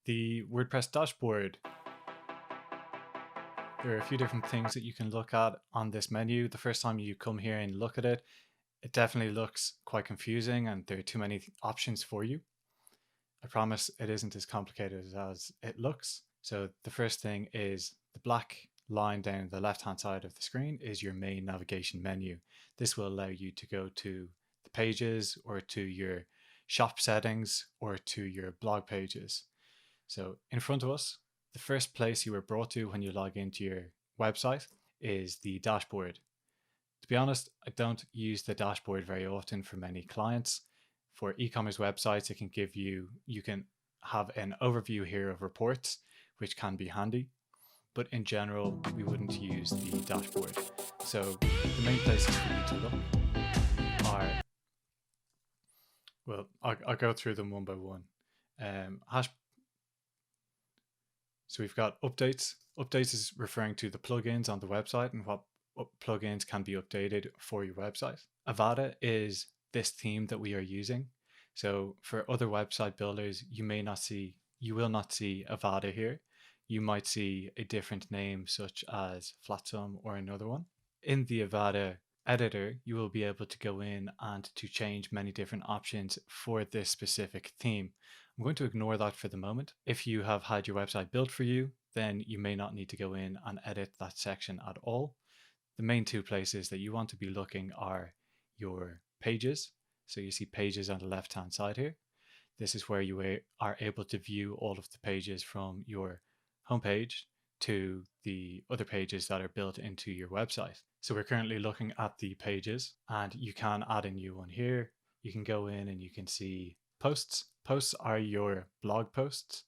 the WordPress dashboard. There are a few different things that you can look at on this menu. The first time you come here and look at it, it definitely looks quite confusing and there are too many options for you. I promise it isn't as complicated as it looks. So the first thing is the black line down the left hand side of the screen is your main navigation menu. This will allow you to go to the pages or to your shop settings or to your blog pages. So in front of us, the first place you were brought to when you log into your website is the dashboard. To be honest, I don't use the dashboard very often for many clients. For e-commerce websites, it can give you can have an overview here of reports, which can be handy. But in general, we wouldn't use the dashboard. So the main places for you to look are, well, I'll go through them one by one. So we've got updates. Updates is referring to the plugins on the website and what plugins can be updated for your website. Avada is this theme that we are using. So for other website builders, you will not see Avada here. You might see a different name such as Flatsum or another one. In the Avada editor, you will be able to go in and to change many different options for this specific theme. I'm going to ignore that for the moment. If you have had your website built for you, then you may not need to go in and edit that section at all. The main two places that you want to be looking are your pages. So you see pages on the left hand side here. This is where you are able to view all of the pages from your homepage to the other pages that are built into your website. So we're currently looking at the pages and you can add a new one here. You can go in and you can see posts. Posts are your blog posts.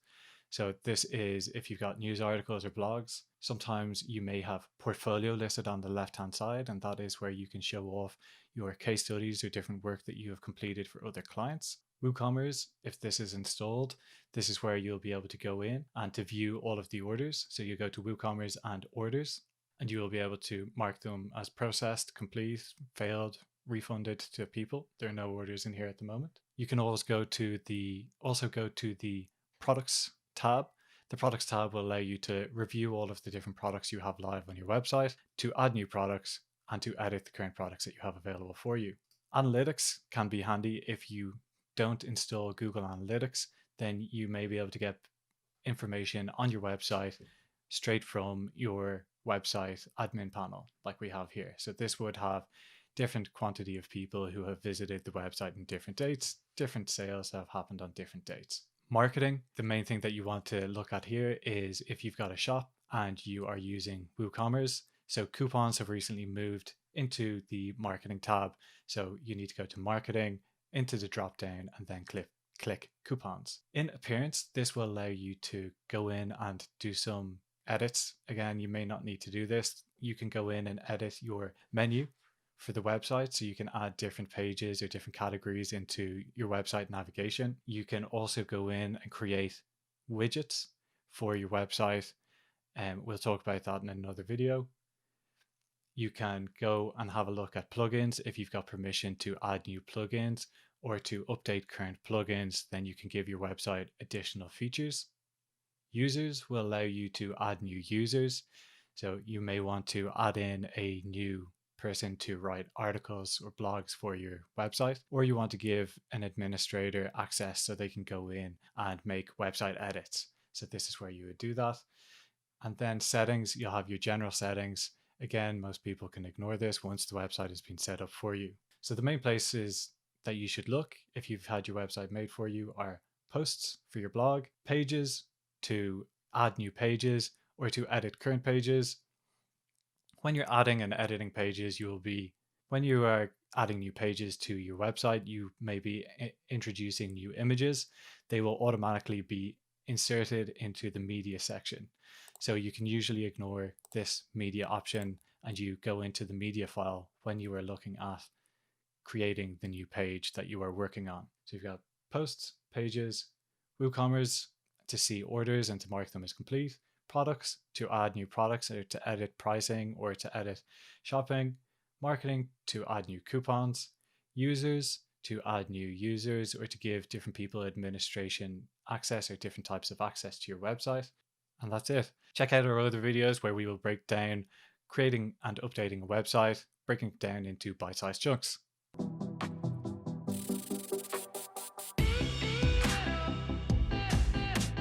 So this is if you've got news articles or blogs. Sometimes you may have portfolio listed on the left hand side, and that is where you can show off your case studies or different work that you have completed for other clients. WooCommerce, if this is installed, this is where you'll be able to go in and to view all of the orders. So you go to WooCommerce and orders, and you will be able to mark them as processed, complete, failed, refunded to people. There are no orders in here at the moment. You can also go to the products tab. The products tab will allow you to review all of the different products you have live on your website, to add new products, and to edit the current products that you have available for you. Analytics can be handy. If you don't install Google Analytics, then you may be able to get information on your website straight from your website admin panel like we have here. So this would have different quantity of people who have visited the website in different dates, different sales that have happened on different dates. Marketing, the main thing that you want to look at here is if you've got a shop and you are using WooCommerce. So coupons have recently moved into the marketing tab. So you need to go to marketing, into the drop down, and then click coupons. In appearance, this will allow you to go in and do some edits. Again, you may not need to do this. You can go in and edit your menu for the website, so you can add different pages or different categories into your website navigation. You can also go in and create widgets for your website, and we'll talk about that in another video. You can go and have a look at plugins. If you've got permission to add new plugins or to update current plugins, then you can give your website additional features. Users will allow you to add new users. So you may want to add in a new person to write articles or blogs for your website, or you want to give an administrator access so they can go in and make website edits. So this is where you would do that. And then settings, you'll have your general settings. Again, most people can ignore this once the website has been set up for you. So the main places that you should look if you've had your website made for you are posts for your blog, pages to add new pages or to edit current pages. When you're adding and editing pages, when you are adding new pages to your website, you may be introducing new images. They will automatically be inserted into the media section. So you can usually ignore this media option and you go into the media file when you are looking at creating the new page that you are working on. So you've got posts, pages, WooCommerce to see orders and to mark them as complete, products to add new products or to edit pricing or to edit shopping, marketing to add new coupons, users to add new users or to give different people administration access or different types of access to your website. And that's it. Check out our other videos where we will break down creating and updating a website, breaking it down into bite-sized chunks.